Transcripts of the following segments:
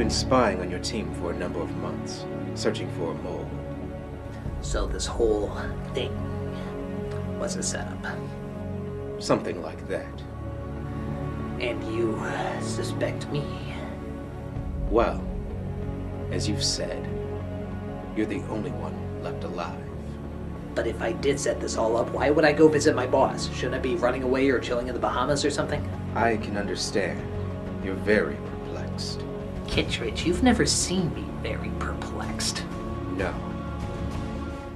been spying on your team for a number of months, searching for a mole. So this whole thing was a setup. Something like that. And you suspect me? Well, as you've said, you're the only one left alive. But if I did set this all up, why would I go visit my boss? Shouldn't I be running away or chilling in the Bahamas or something? I can understand. You're very perplexed. Kittredge, you've never seen me very perplexed. No.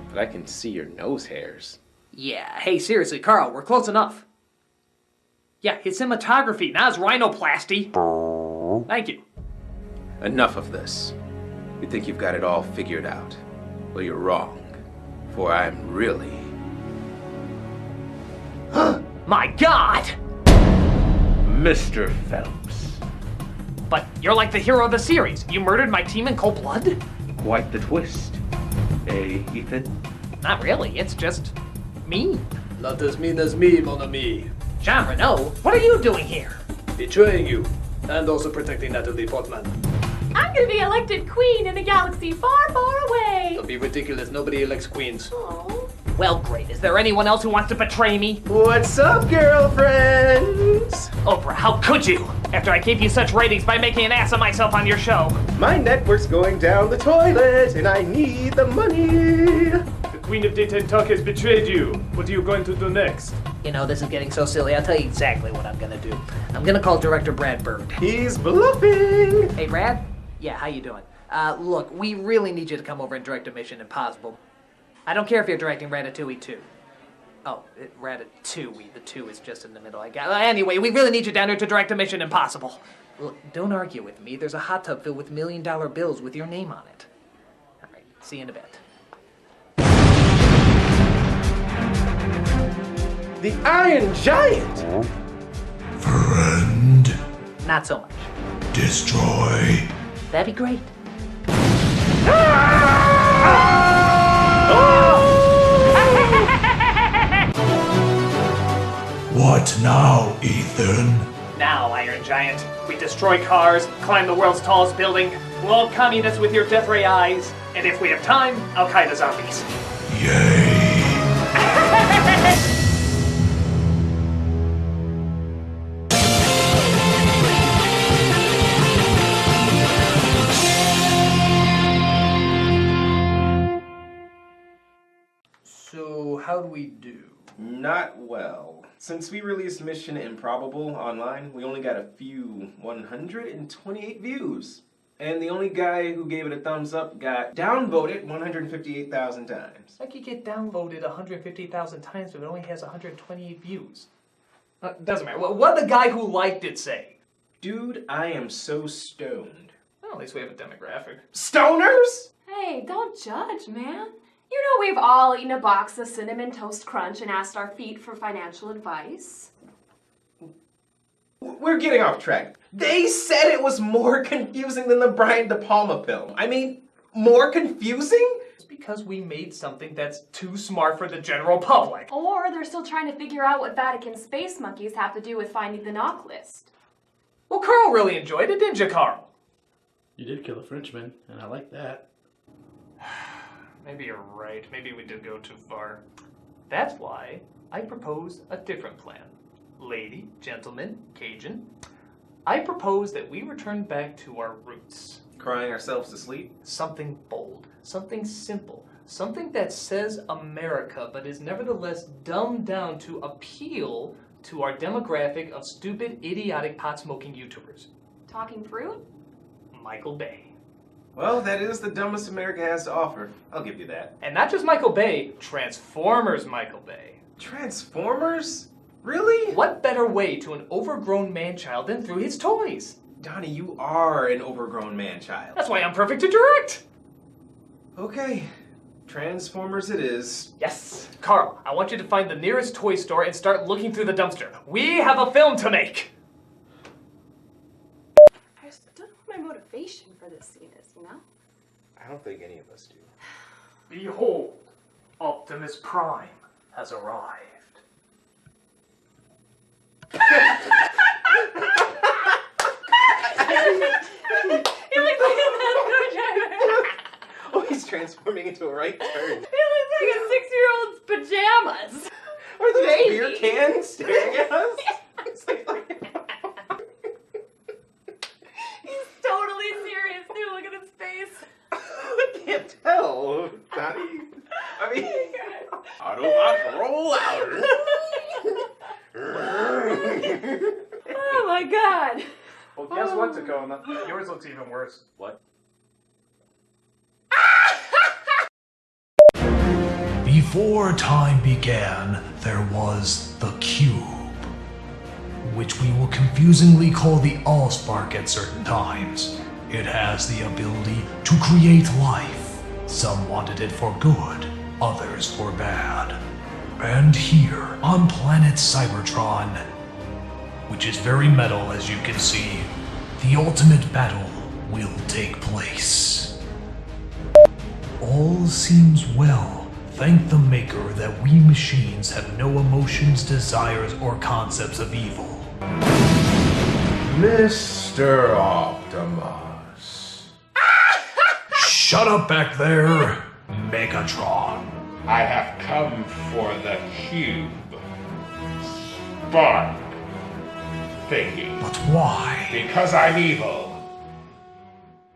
But I can see your nose hairs. Yeah, hey, seriously, Carl, we're close enough. Yeah, it's cinematography, not it's rhinoplasty. Thank you. Enough of this. You think you've got it all figured out. Well, you're wrong. For I'm really... My God! Mr. Phelps. But you're like the hero of the series. You murdered my team in cold blood? Quite the twist. Eh, Ethan? Not really, it's just mean. Not as mean as me, mon ami. Jean Renault, what are you doing here? Betraying you, and also protecting Natalie Portman. I'm gonna be elected queen in a galaxy far, far away. Don't be ridiculous, nobody elects queens. Oh. Well, great. Is there anyone else who wants to betray me? What's up, girlfriends? Oprah, how could you? After I gave you such ratings by making an ass of myself on your show. My network's going down the toilet, and I need the money. The Queen of Dayton Talk has betrayed you. What are you going to do next? You know, this is getting so silly. I'll tell you exactly what I'm gonna do. I'm gonna call director Brad Bird. He's bluffing. Hey, Brad? Yeah, how you doing? Look, we really need you to come over and direct a Mission Impossible. I don't care if you're directing Ratatouille 2. Oh, Ratatouille. The 2 is just in the middle. Anyway, we really need you down here to direct a Mission Impossible. Look, don't argue with me. There's a hot tub filled with $1 million bills with your name on it. All right, see you in a bit. The Iron Giant! Friend, Not so much. destroy. That'd be great. What now, Ethan? Now, Iron Giant, we destroy cars, climb the world's tallest building, blow up communists with your death ray eyes, and if we have time, Al-Qaeda zombies. Yay. So, how do we do? Not well. Since we released Mission Improbable online, we only got a few 128 views. And the only guy who gave it a thumbs up got downvoted 158,000 times. How can you get downvoted 150,000 times if it only has 128 views? Doesn't matter. What did the guy who liked it say? Dude, I am so stoned. Well, at least we have a demographic. Stoners? Hey, don't judge, man. You know we've all eaten a box of Cinnamon Toast Crunch and asked our feet for financial advice. We're getting off track. They said it was more confusing than the Brian De Palma film. I mean, more confusing? It's because we made something that's too smart for the general public. Or they're still trying to figure out what Vatican space monkeys have to do with finding the knock list. Well, Carl really enjoyed it, didn't you, Carl? You did kill a Frenchman, and I like that. Maybe you're right. Maybe we did go too far. That's why I propose a different plan. Lady, gentleman, Cajun, I propose that we return back to our roots. Crying ourselves to sleep? Something bold, something simple, something that says America but is nevertheless dumbed down to appeal to our demographic of stupid, idiotic, pot-smoking YouTubers. Talking fruit? Michael Bay. Well, that is the dumbest America has to offer. I'll give you that. And not just Michael Bay, Transformers Michael Bay. Transformers? Really? What better way to an overgrown man-child than through his toys? Donnie, you are an overgrown man-child. That's why I'm perfect to direct. Okay, Transformers it is. Yes. Carl, I want you to find the nearest toy store and start looking through the dumpster. We have a film to make. I just don't know what my motivation for this scene is, you know? I don't think any of us do. Behold, Optimus Prime has arrived. You're like he's transforming into a right turn. It looks like a 6-year-old's pajamas. Are those Baby. beer cans staring at us? It's like He's totally serious too. Look at his face. I can't tell. Donnie. I mean, Autobots roll out. Oh my god. Well, guess what, Tacoma? Yours looks even worse. What? Before time began, there was the cube, which we will confusingly call the Allspark at certain times. It has the ability to create life. Some wanted it for good, others for bad. And here, on planet Cybertron, which is very metal as you can see, the ultimate battle will take place. All seems well. Thank the Maker that we machines have no emotions, desires, or concepts of evil. Mr. Optimus. Shut up back there, Megatron. I have come for the cube. Spark. Thingy. But why? Because I'm evil.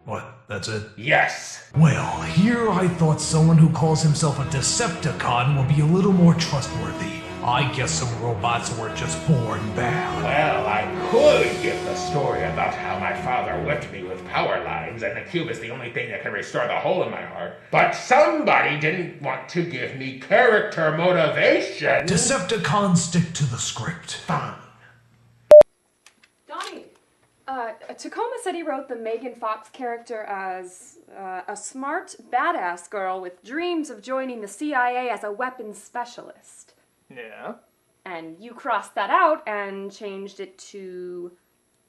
What, that's it? Yes. Well, here I thought someone who calls himself a Decepticon will be a little more trustworthy. I guess some robots were just born bad. Well, I could give the story about how my father whipped me with power lines and the cube is the only thing that can restore the hole in my heart. But somebody didn't want to give me character motivation. Decepticons stick to the script. Fine. Donnie, Tacoma said he wrote the Megan Fox character as a smart, badass girl with dreams of joining the CIA as a weapons specialist. Yeah? And you crossed that out and changed it to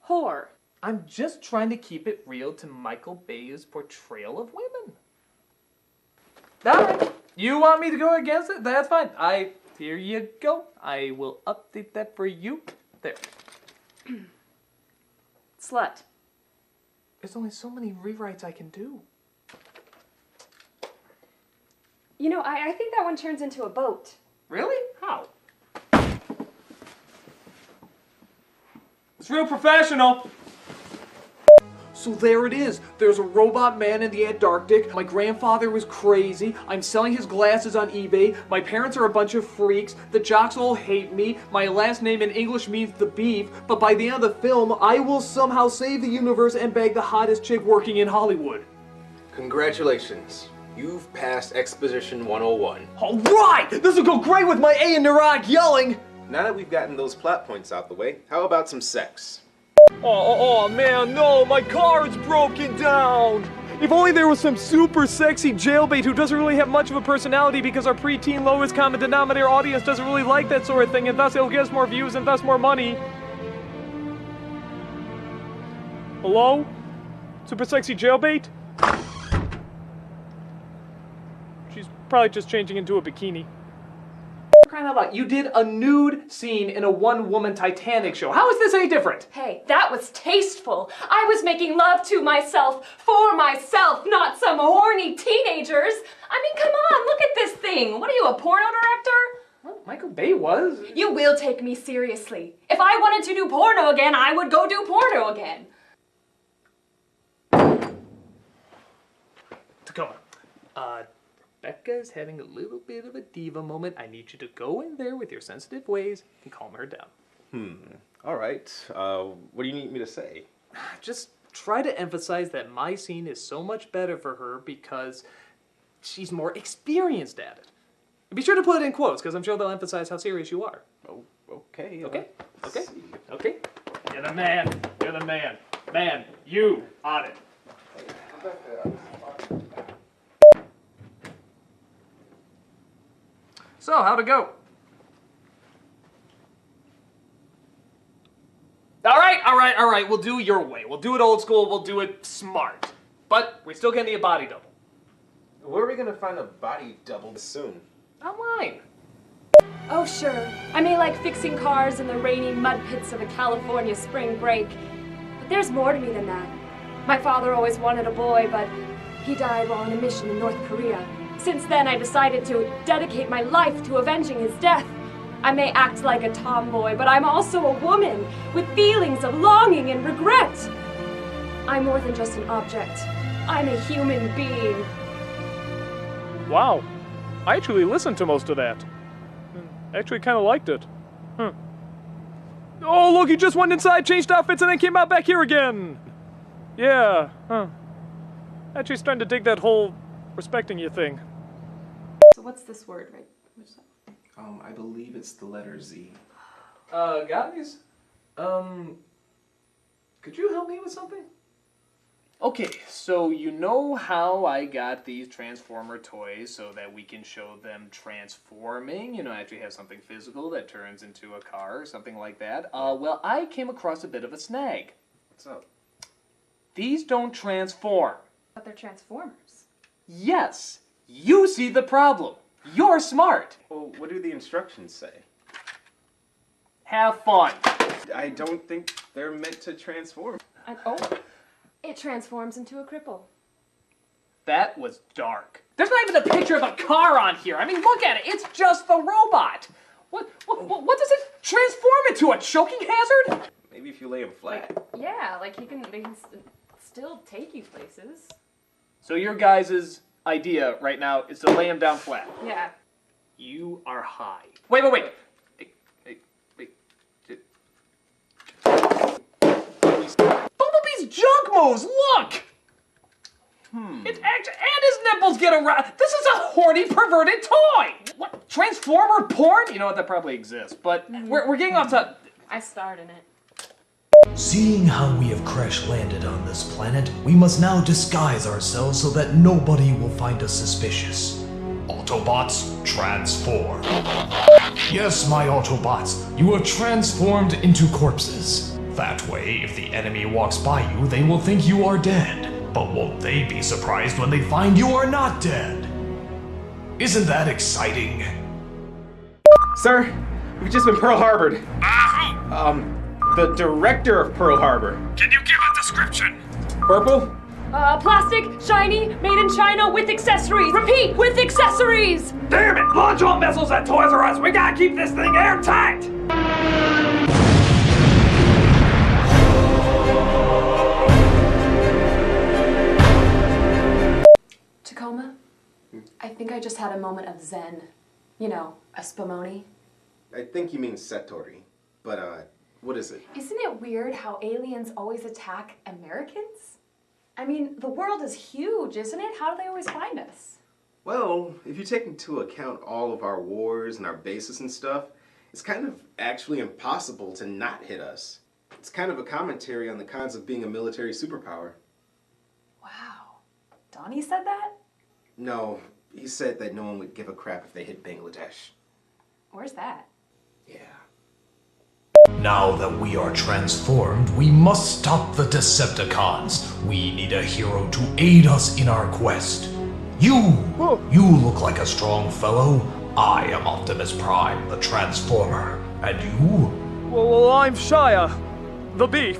whore. I'm just trying to keep it real to Michael Bay's portrayal of women. Alright, you want me to go against it? That's fine. Here you go. I will update that for you. There. Slut. There's only so many rewrites I can do. You know, I think that one turns into a boat. Really? How? It's real professional. So there it is. There's a robot man in the Antarctic. My grandfather was crazy. I'm selling his glasses on eBay. My parents are a bunch of freaks. The jocks all hate me. My last name in English means the beef. But by the end of the film, I will somehow save the universe and bag the hottest chick working in Hollywood. Congratulations. You've passed Exposition 101. All right! This will go great with my A in neurotic yelling. Now that we've gotten those plot points out the way, how about some sex? Oh man, no, my car is broken down. If only there was some super sexy jailbait who doesn't really have much of a personality because our preteen lowest common denominator audience doesn't really like that sort of thing, and thus it'll get us more views and thus more money. Hello? Super sexy jailbait? She's probably just changing into a bikini. Crying out loud, you did a nude scene in a one-woman Titanic show. How is this any different? Hey, that was tasteful. I was making love to myself, for myself, not some horny teenagers. I mean, come on, look at this thing. What are you, a porno director? Well, Michael Bay was. You will take me seriously. If I wanted to do porno again, I would go do porno again. Tacoma. Becca's having a little bit of a diva moment. I need you to go in there with your sensitive ways and calm her down. All right. What do you need me to say? Just try to emphasize that my scene is so much better for her because she's more experienced at it. And be sure to put it in quotes because I'm sure they'll emphasize how serious you are. Oh, okay. Okay? let's Okay? see. Okay? You're the man. You're the man. Man, you on it. So, how'd it go? All right. We'll do it your way. We'll do it old school. We'll do it smart. But we still gonna need a body double. Where are we gonna find a body double soon? Online. Oh, sure. I may like fixing cars in the rainy mud pits of a California spring break. But there's more to me than that. My father always wanted a boy, but He died while on a mission in North Korea. Since then, I decided to dedicate my life to avenging his death. I may act like a tomboy, but I'm also a woman with feelings of longing and regret. I'm more than just an object. I'm a human being. Wow. I actually listened to most of that. Actually kind of liked it. Oh, look, he just went inside, changed outfits, and then came out back here again. Yeah, Actually starting to dig that whole respecting you thing. So what's this word, right? What's that? I believe it's the letter Z. Guys? Could you help me with something? Okay, so you know how I got these Transformer toys so that we can show them transforming, actually have something physical that turns into a car or something like that. Well, I came across a bit of a snag. What's up? These don't transform. But they're Transformers. Yes, you see the problem. You're smart. Well, what do the instructions say? Have fun. I don't think they're meant to transform. It transforms into a cripple. That was dark. There's not even a picture of a car on here. I mean, look at it. It's just the robot. What does it transform into? A choking hazard? Maybe if you lay him flat. Yeah, like they can still take you places. So your guys' idea right now is to lay him down flat. Yeah. You are high. Wait. Wait. Bumblebee's junk moves, look! It's actually, and his nipples get around. This is a horny, perverted toy! What? Transformer porn? You know what, that probably exists, but we're getting off to... I starred in it. Seeing how we have crash landed on this planet, we must now disguise ourselves so that nobody will find us suspicious. Autobots, transform. Yes, my Autobots, you are transformed into corpses. That way, if the enemy walks by you, they will think you are dead. But won't they be surprised when they find you are not dead? Isn't that exciting? Sir, we've just been Pearl Harbored. Who? The director of Pearl Harbor. Can you give a description? Purple? Plastic, shiny, made in China with accessories. Repeat, with accessories! Damn it! Launch all missiles at Toys R Us! We gotta keep this thing airtight! Tacoma, I think I just had a moment of zen. You know, a spumoni. I think you mean Satori. But, what is it? Isn't it weird how aliens always attack Americans? I mean, the world is huge, isn't it? How do they always find us? Well, if you take into account all of our wars and our bases and stuff, it's kind of actually impossible to not hit us. It's kind of a commentary on the cons of being a military superpower. Wow. Donnie said that? No, he said that no one would give a crap if they hit Bangladesh. Where's that? Yeah. Now that we are transformed, we must stop the Decepticons. We need a hero to aid us in our quest. You look like a strong fellow. I am Optimus Prime, the Transformer. And you? Well, I'm Shia, the Beef.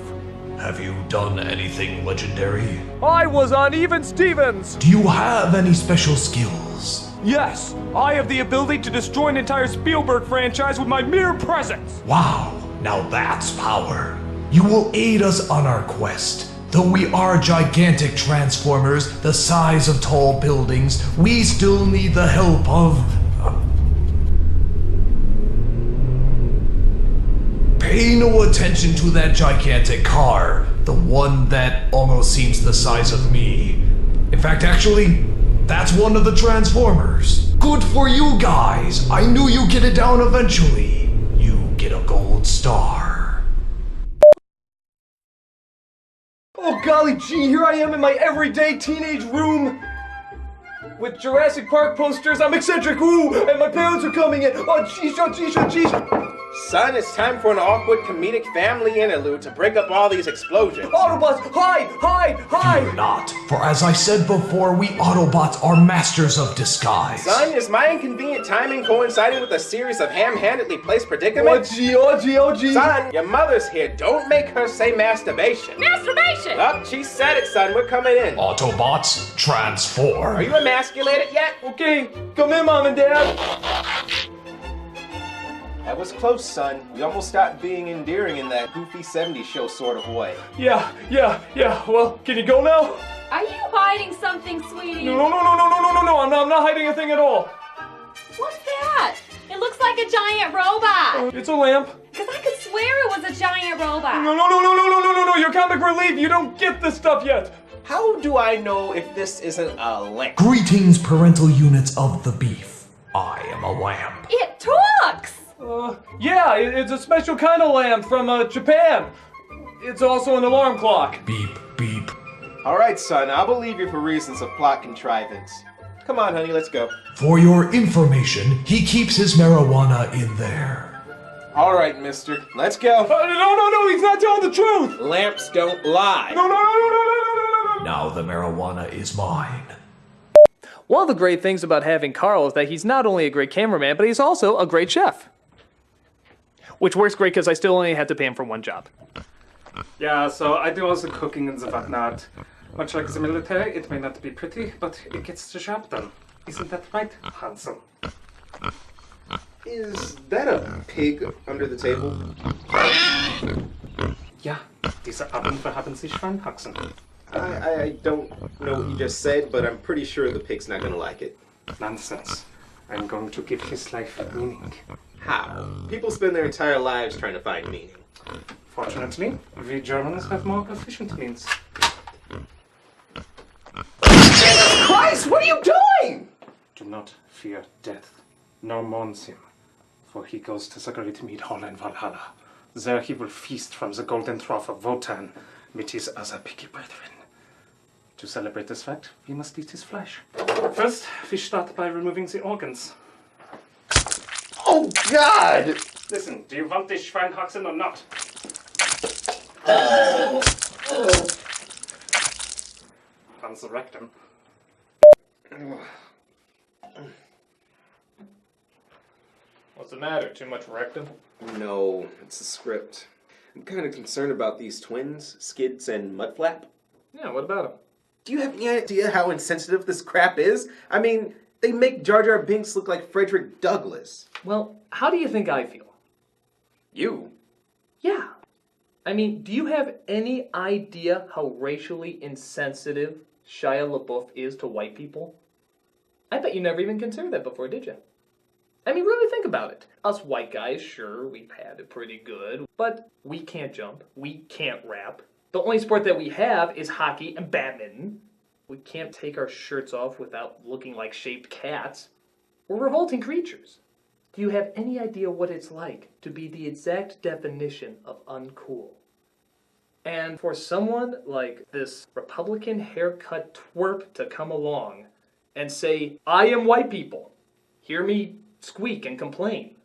Have you done anything legendary? I was on Even Stevens! Do you have any special skills? Yes, I have the ability to destroy an entire Spielberg franchise with my mere presence! Wow, now that's power. You will aid us on our quest. Though we are gigantic Transformers, the size of tall buildings, we still need the help of... Pay no attention to that gigantic car, the one that almost seems the size of me. In fact, actually, that's one of the Transformers. Good for you guys. I knew you'd get it down eventually. You get a gold star. Oh golly gee, here I am in my everyday teenage room with Jurassic Park posters. I'm eccentric, ooh, and my parents are coming in. Oh jeez, oh jeez, oh jeez. Son, it's time for an awkward comedic family interlude to break up all these explosions. Autobots, hide! Hide! Hide! Fear not, for as I said before, we Autobots are masters of disguise. Son, is my inconvenient timing coinciding with a series of ham-handedly placed predicaments? OG. Son, your mother's here. Don't make her say masturbation. Masturbation! Up, she said it, son. We're coming in. Autobots, transform. Are you emasculated yet? Okay, come in, Mom and Dad. That was close, son. We almost stopped being endearing in that goofy 70s show sort of way. Yeah. Well, can you go now? Are you hiding something, sweetie? No. I'm not hiding a thing at all. What's that? It looks like a giant robot. It's a lamp. Because I could swear it was a giant robot. No. You're comic relief. You don't get this stuff yet. How do I know if this isn't a lamp? Greetings, parental units of the beef. I am a lamp. It talks! Yeah, it's a special kind of lamp from Japan. It's also an alarm clock. Beep, beep. All right, son. I'll believe you for reasons of plot contrivance. Come on, honey. Let's go. For your information, he keeps his marijuana in there. All right, mister. Let's go. No, he's not telling the truth. Lamps don't lie. No. Now the marijuana is mine. One of the great things about having Carl is that he's not only a great cameraman, but he's also a great chef. Which works great because I still only had to pay him for one job. Yeah, so I do also cooking and the whatnot. Much like the military, it may not be pretty, but it gets the job done. Isn't that right, Hansel? Is that a pig under the table? Ja, diese Abenteuer haben Sie Schweinhaxen. I don't know what you just said, but I'm pretty sure the pig's not gonna like it. Nonsense. I'm going to give his life meaning. How? People spend their entire lives trying to find meaning. Fortunately, we Germans have more efficient means. Christ, what are you doing? Do not fear death, nor mourns him, for he goes to the great mead hall in Valhalla. There he will feast from the golden trough of Wotan with his other piggy brethren. To celebrate this fact, we must eat his flesh. First, we start by removing the organs. Oh, God! Listen, do you want this Schweinhaxen or not? From the rectum. What's the matter? Too much rectum? No, it's the script. I'm kind of concerned about these twins, Skids and Mudflap. Yeah, what about him? Do you have any idea how insensitive this crap is? I mean, they make Jar Jar Binks look like Frederick Douglass. Well, how do you think I feel? You? Yeah. I mean, do you have any idea how racially insensitive Shia LaBeouf is to white people? I bet you never even considered that before, did you? I mean, really think about it. Us white guys, sure, we've had it pretty good, but we can't jump, we can't rap. The only sport that we have is hockey and badminton. We can't take our shirts off without looking like shaved cats. We're revolting creatures. Do you have any idea what it's like to be the exact definition of uncool? And for someone like this Republican haircut twerp to come along and say, I am white people, hear me squeak and complain.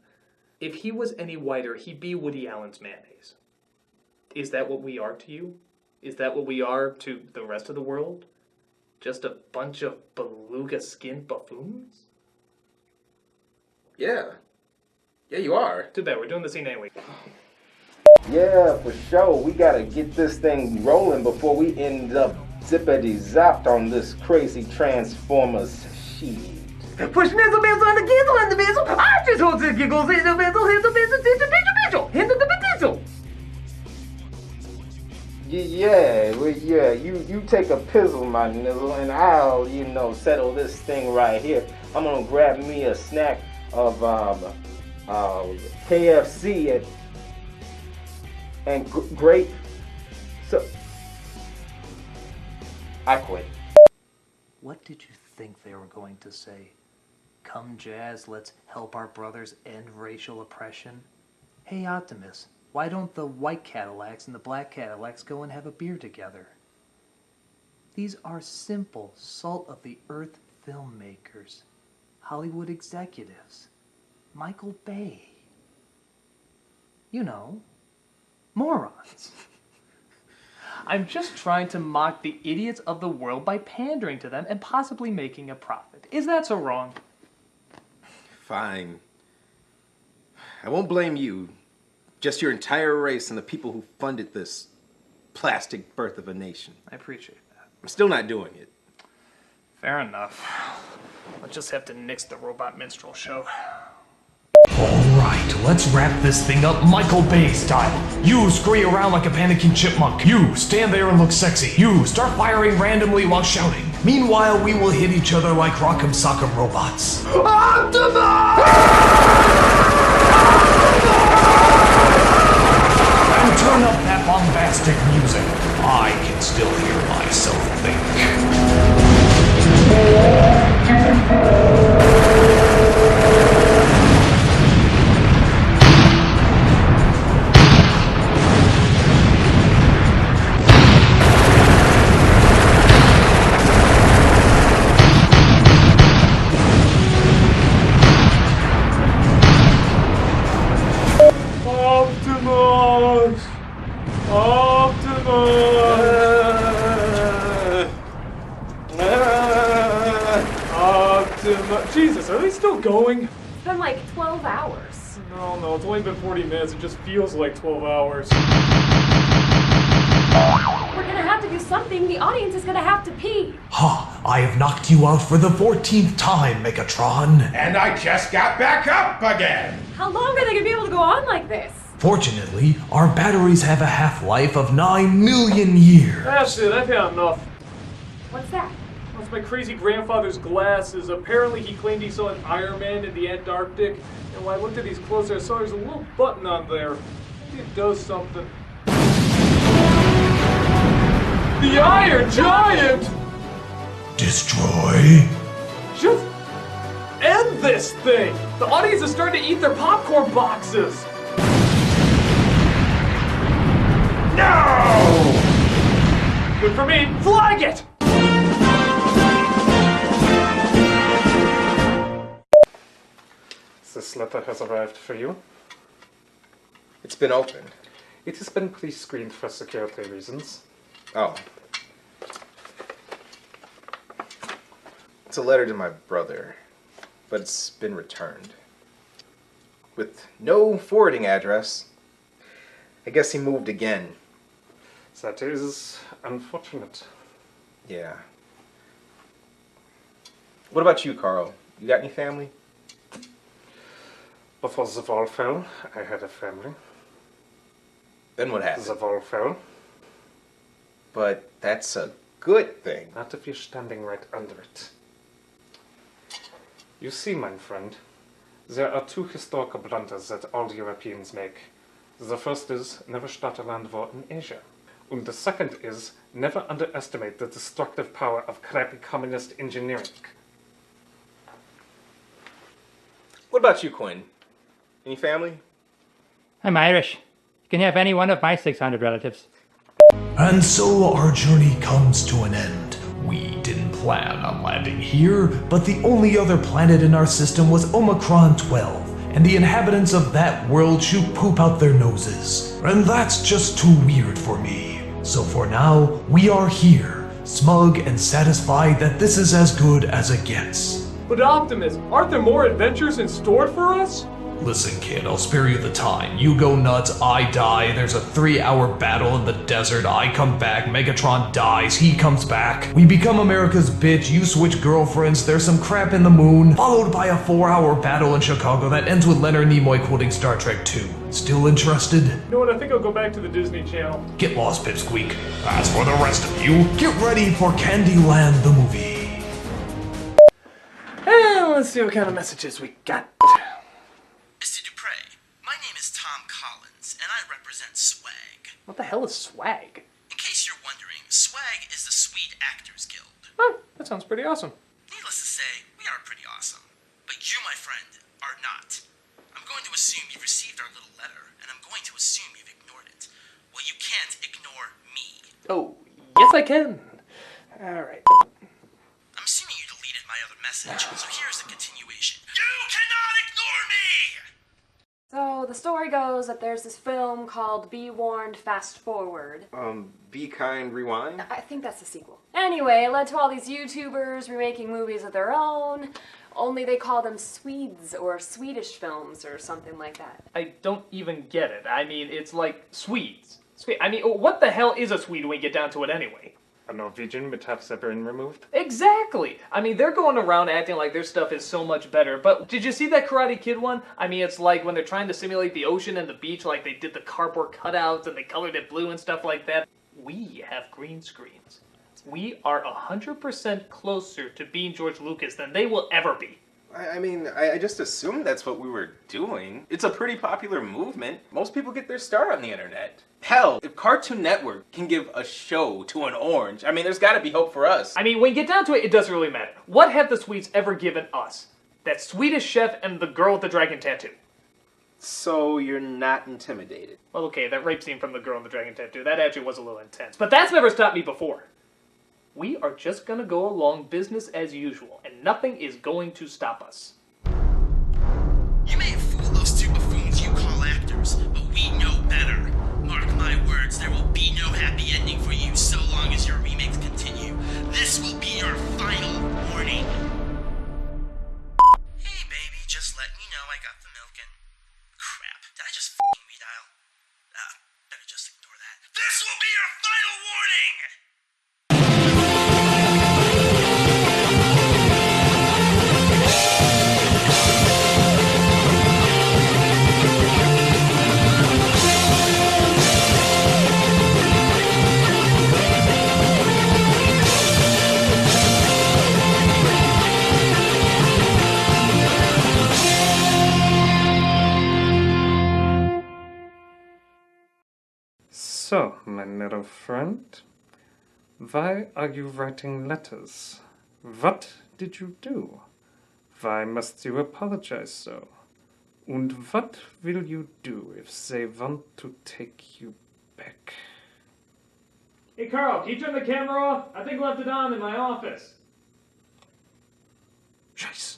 If he was any whiter, he'd be Woody Allen's mayonnaise. Is that what we are to you? Is that what we are to the rest of the world? Just a bunch of beluga-skinned buffoons? Yeah. Yeah, you are. Too bad, we're doing the scene anyway. Yeah, for sure. We gotta get this thing rolling before we end up zippity-zapped on this crazy Transformers shit. Push mizzle mizzle and the gizzle and the mizzle. I just hold the giggles in the mizzle, hit the mizzle, hit the mizzle, hit the mizzle. Yeah, you take a pizzle, my nizzle, and I'll, settle this thing right here. I'm gonna grab me a snack of KFC and grape. So I quit. What did you think they were going to say? Come Jazz, let's help our brothers end racial oppression? Hey Optimus, why don't the white Cadillacs and the black Cadillacs go and have a beer together? These are simple, salt-of-the-earth filmmakers, Hollywood executives, Michael Bay. You know, morons. I'm just trying to mock the idiots of the world by pandering to them and possibly making a profit. Is that so wrong? Fine. I won't blame you. Just your entire race and the people who funded this plastic birth of a nation. I appreciate that. I'm still not doing it. Fair enough. I'll just have to nix the robot minstrel show. Alright, let's wrap this thing up Michael Bay style. You scurry around like a panicking chipmunk. You stand there and look sexy. You start firing randomly while shouting. Meanwhile, we will hit each other like Rock'em Sock'em robots. And turn up that bombastic music. I can still hear myself think. Optimus! Optimus! Jesus, are they still going? It's been like 12 hours. No, it's only been 40 minutes. It just feels like 12 hours. We're gonna have to do something. The audience is gonna have to pee. Ha! I have knocked you out for the 14th time, Megatron. And I just got back up again! How long are they gonna be able to go on like this? Fortunately, our batteries have a half-life of 9 million years. That's it, I've had enough. What's that? That's my crazy grandfather's glasses. Apparently he claimed he saw an Iron Man in the Antarctic, and when I looked at these closer, I saw there's a little button on there. Maybe it does something. The Iron Giant! Destroy? Just end this thing! The audience is starting to eat their popcorn boxes! No! Good for me, flag it! This letter has arrived for you. It's been opened. It has been pre-screened for security reasons. Oh. It's a letter to my brother, but it's been returned. With no forwarding address. I guess he moved again. That is unfortunate. Yeah. What about you, Carl? You got any family? Before the wall fell, I had a family. Then what happened? The wall fell. But that's a good thing. Not if you're standing right under it. You see, my friend, there are two historical blunders that all Europeans make. The first is, never start a land war in Asia. And the second is, never underestimate the destructive power of crappy communist engineering. What about you, Quinn? Any family? I'm Irish. You can have any one of my 600 relatives. And so our journey comes to an end. We didn't plan on landing here, but the only other planet in our system was Omicron 12, and the inhabitants of that world shoot poop out their noses. And that's just too weird for me. So for now, we are here, smug and satisfied that this is as good as it gets. But Optimus, aren't there more adventures in store for us? Listen, kid, I'll spare you the time. You go nuts, I die, there's a 3-hour battle in the desert, I come back, Megatron dies, he comes back. We become America's bitch, you switch girlfriends, there's some crap in the moon, followed by a 4-hour battle in Chicago that ends with Leonard Nimoy quoting Star Trek 2. Still interested? You know what, I think I'll go back to the Disney Channel. Get lost, Pipsqueak. As for the rest of you, get ready for Candyland the movie. And let's see what kind of messages we got. Mr. Dupre, my name is Tom Collins, and I represent SWAG. What the hell is swag? In case you're wondering, SWAG is the Sweet Actors Guild. Oh, that sounds pretty awesome. Needless to say, we are pretty awesome. But you, my friend, are not. I'm going to assume you've received our little letter, and I'm going to assume you've ignored it. Well, you can't ignore me. Oh, yes I can. Alright. I'm assuming you deleted my other message, so here's the continuation. You cannot ignore me! So the story goes that there's this film called Be Warned, Fast Forward. Be Kind, Rewind? I think that's the sequel. Anyway, it led to all these YouTubers remaking movies of their own, only they call them Swedes or Swedish films or something like that. I don't even get it. I mean, it's like Swedes. I mean, what the hell is a Swede when we get down to it anyway? A Norwegian with half their brain removed? Exactly! I mean, they're going around acting like their stuff is so much better, but did you see that Karate Kid one? I mean, it's like when they're trying to simulate the ocean and the beach, like they did the cardboard cutouts and they colored it blue and stuff like that. We have green screens. We are 100% closer to being George Lucas than they will ever be. I mean, I just assumed that's what we were doing. It's a pretty popular movement. Most people get their start on the internet. Hell, if Cartoon Network can give a show to an orange, I mean, there's gotta be hope for us. I mean, when you get down to it, it doesn't really matter. What have the Swedes ever given us? That Swedish chef and the girl with the dragon tattoo. So you're not intimidated? Well, okay, that rape scene from the girl in the dragon tattoo, that actually was a little intense. But that's never stopped me before. We are just gonna go along business as usual, and nothing is going to stop us. You may have fooled those two buffoons you call actors, but we know better. Mark my words, there will be no happy ending for you so long as your remakes continue. This will be your final warning. Hey baby, just let me know I got the milk and... Crap, did I just f***ing redial? Better just ignore that. This will be your final warning! So, my little friend, why are you writing letters? What did you do? Why must you apologize so? And what will you do if they want to take you back? Hey Carl, can you turn the camera off? I think I left it on in my office. Scheiße.